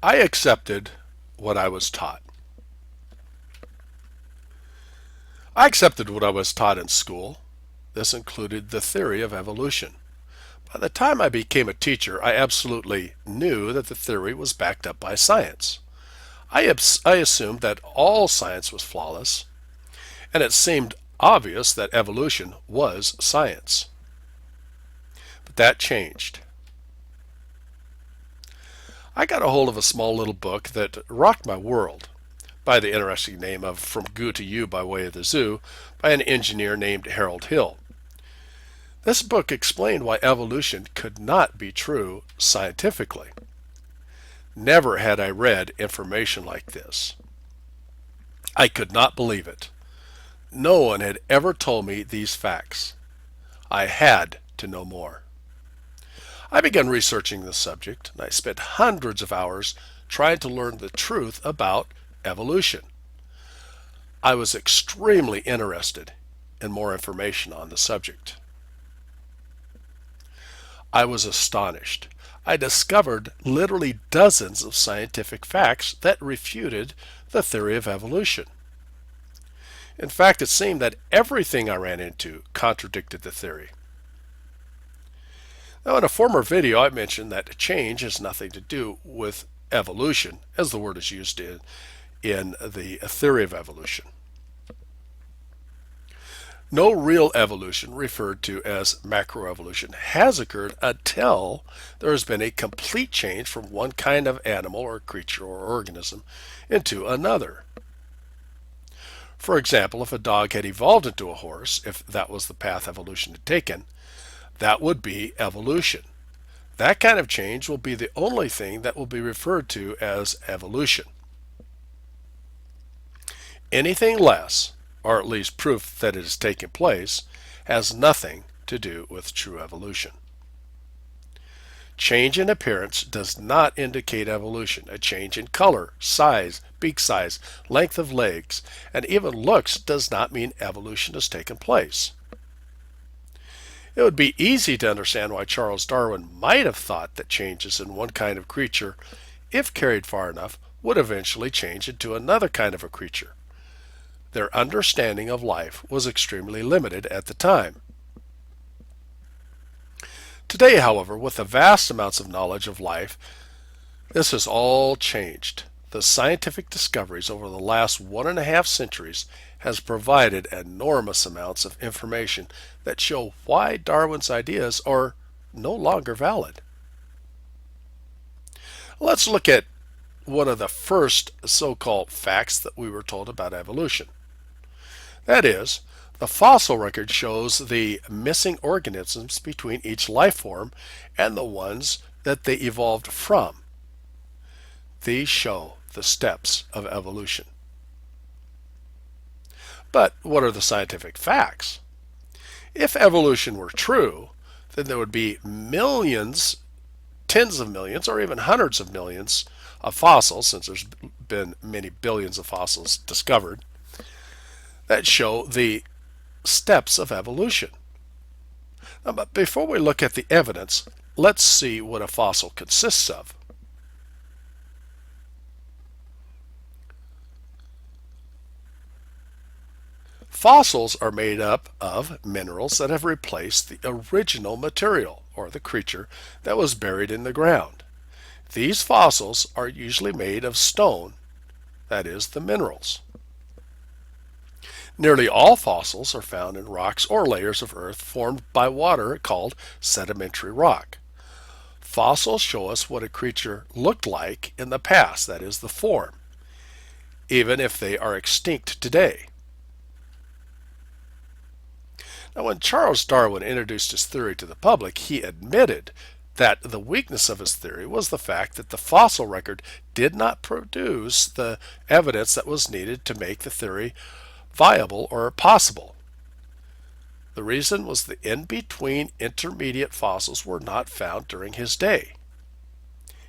I accepted what I was taught. I accepted what I was taught in school. This included the theory of evolution. By the time I became a teacher, I absolutely knew that the theory was backed up by science. I assumed that all science was flawless, and it seemed obvious that evolution was science. But that changed. I got a hold of a small little book that rocked my world, by the interesting name of From Goo to You by Way of the Zoo, by an engineer named Harold Hill. This book explained why evolution could not be true scientifically. Never had I read information like this. I could not believe it. No one had ever told me these facts. I had to know more. I began researching the subject, and I spent hundreds of hours trying to learn the truth about evolution. I was extremely interested in more information on the subject. I was astonished. I discovered literally dozens of scientific facts that refuted the theory of evolution. In fact, it seemed that everything I ran into contradicted the theory. Now, in a former video, I mentioned that change has nothing to do with evolution, as the word is used in the theory of evolution. No real evolution, referred to as macroevolution, has occurred until there has been a complete change from one kind of animal or creature or organism into another. For example, if a dog had evolved into a horse, if that was the path evolution had taken, that would be evolution. That kind of change will be the only thing that will be referred to as evolution. Anything less, or at least proof that it has taken place, has nothing to do with true evolution. Change in appearance does not indicate evolution. A change in color, size, beak size, length of legs, and even looks does not mean evolution has taken place. It would be easy to understand why Charles Darwin might have thought that changes in one kind of creature, if carried far enough, would eventually change into another kind of a creature. Their understanding of life was extremely limited at the time. Today, however, with the vast amounts of knowledge of life, this has all changed. The scientific discoveries over the last 1.5 centuries has provided enormous amounts of information that show why Darwin's ideas are no longer valid. Let's look at one of the first so-called facts that we were told about evolution. That is, the fossil record shows the missing organisms between each life form and the ones that they evolved from. These show the steps of evolution. But what are the scientific facts? If evolution were true, then there would be millions, tens of millions, or even hundreds of millions of fossils, since there's been many billions of fossils discovered, that show the steps of evolution. Now, but before we look at the evidence, let's see what a fossil consists of. Fossils are made up of minerals that have replaced the original material, or the creature, that was buried in the ground. These fossils are usually made of stone, that is, the minerals. Nearly all fossils are found in rocks or layers of earth formed by water called sedimentary rock. Fossils show us what a creature looked like in the past, that is, the form, even if they are extinct today. Now, when Charles Darwin introduced his theory to the public, he admitted that the weakness of his theory was the fact that the fossil record did not produce the evidence that was needed to make the theory viable or possible. The reason was the in-between intermediate fossils were not found during his day.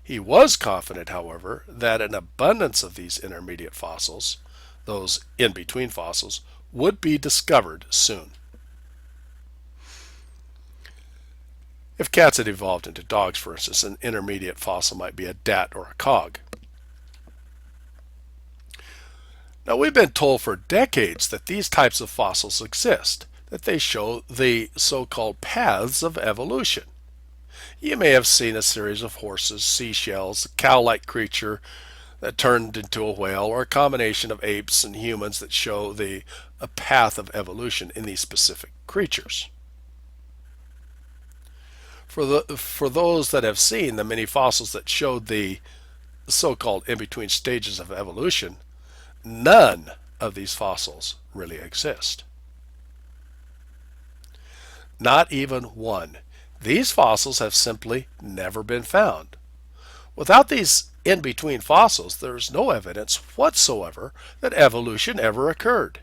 He was confident, however, that an abundance of these intermediate fossils, those in-between fossils, would be discovered soon. If cats had evolved into dogs, for instance, an intermediate fossil might be a dat or a cog. Now, we've been told for decades that these types of fossils exist, that they show the so-called paths of evolution. You may have seen a series of horses, seashells, a cow-like creature that turned into a whale, or a combination of apes and humans that show a path of evolution in these specific creatures. For those that have seen the many fossils that showed the so-called in-between stages of evolution, none of these fossils really exist. Not even one. These fossils have simply never been found. Without these in-between fossils, there is no evidence whatsoever that evolution ever occurred.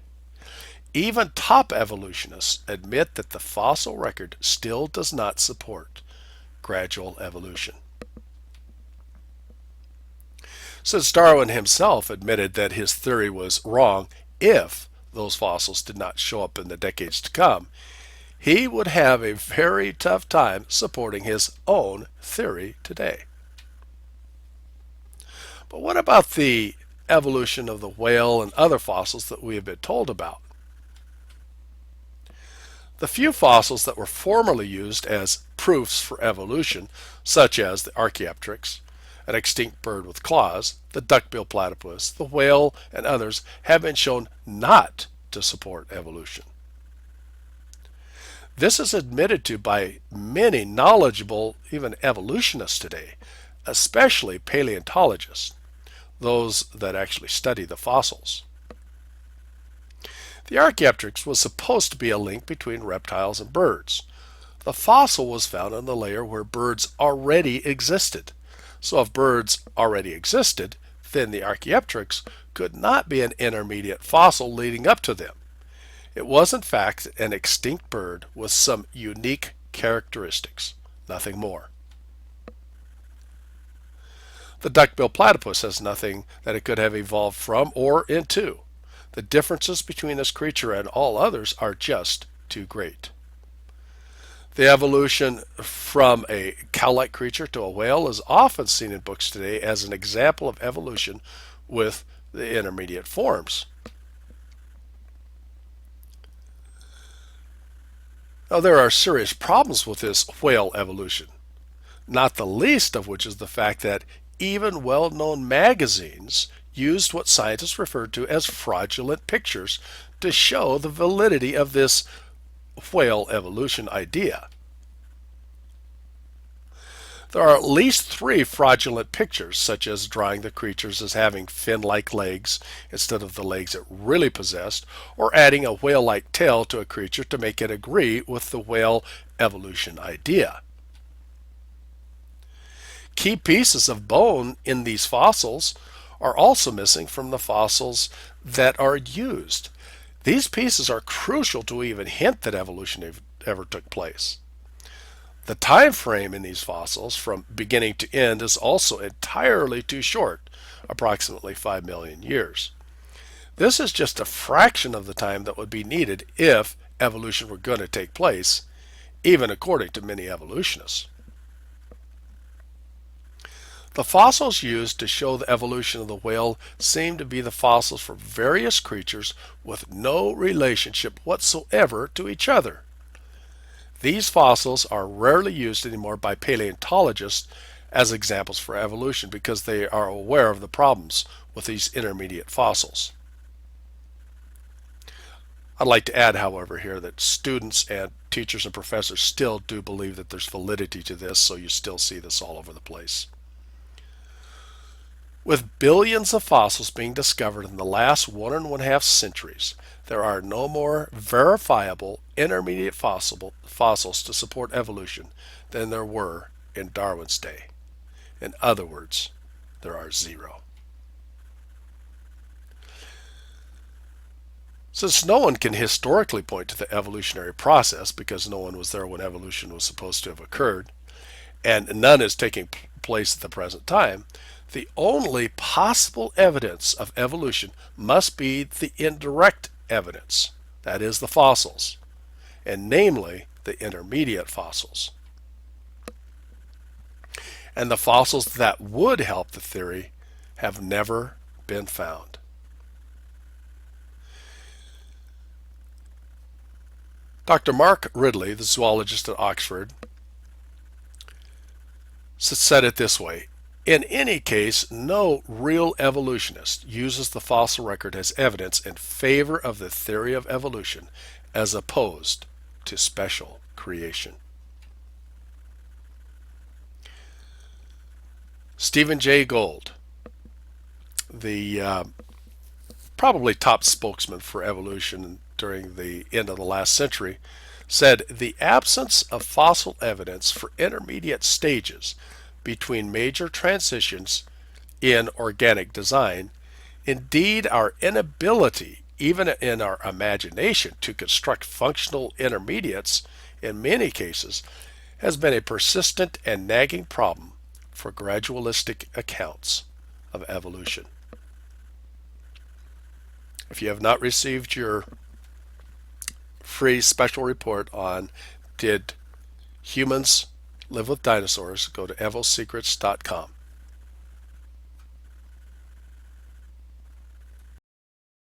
Even top evolutionists admit that the fossil record still does not support gradual evolution. Since Darwin himself admitted that his theory was wrong if those fossils did not show up in the decades to come, he would have a very tough time supporting his own theory today. But what about the evolution of the whale and other fossils that we have been told about? The few fossils that were formerly used as proofs for evolution, such as the Archaeopteryx, an extinct bird with claws, the duckbill platypus, the whale, and others, have been shown not to support evolution. This is admitted to by many knowledgeable, even evolutionists today, especially paleontologists, those that actually study the fossils. The Archaeopteryx was supposed to be a link between reptiles and birds. The fossil was found in the layer where birds already existed. So if birds already existed, then the Archaeopteryx could not be an intermediate fossil leading up to them. It was in fact an extinct bird with some unique characteristics, nothing more. The duckbill platypus has nothing that it could have evolved from or into. The differences between this creature and all others are just too great. The evolution from a cow-like creature to a whale is often seen in books today as an example of evolution with the intermediate forms. Now, there are serious problems with this whale evolution, not the least of which is the fact that even well-known magazines used what scientists referred to as fraudulent pictures to show the validity of this whale evolution idea. There are at least 3 fraudulent pictures, such as drawing the creatures as having fin-like legs instead of the legs it really possessed, or adding a whale-like tail to a creature to make it agree with the whale evolution idea. Key pieces of bone in these fossils are also missing from the fossils that are used. These pieces are crucial to even hint that evolution ever took place. The time frame in these fossils from beginning to end is also entirely too short, approximately 5 million years. This is just a fraction of the time that would be needed if evolution were going to take place, even according to many evolutionists. The fossils used to show the evolution of the whale seem to be the fossils for various creatures with no relationship whatsoever to each other. These fossils are rarely used anymore by paleontologists as examples for evolution because they are aware of the problems with these intermediate fossils. I'd like to add, however, here that students and teachers and professors still do believe that there's validity to this, so you still see this all over the place. With billions of fossils being discovered in the last 1.5 centuries, there are no more verifiable intermediate fossils to support evolution than there were in Darwin's day. In other words, there are 0. Since no one can historically point to the evolutionary process because no one was there when evolution was supposed to have occurred, and none is taking place at the present time, the only possible evidence of evolution must be the indirect evidence, that is, the fossils, and namely the intermediate fossils. And the fossils that would help the theory have never been found. Dr. Mark Ridley, the zoologist at Oxford, said it this way: in any case, no real evolutionist uses the fossil record as evidence in favor of the theory of evolution as opposed to special creation. Stephen Jay Gould, the probably top spokesman for evolution during the end of the last century, said the absence of fossil evidence for intermediate stages between major transitions in organic design, indeed our inability, even in our imagination, to construct functional intermediates in many cases, has been a persistent and nagging problem for gradualistic accounts of evolution. If you have not received your free special report on Did Humans Live with Dinosaurs, go to evosecrets.com.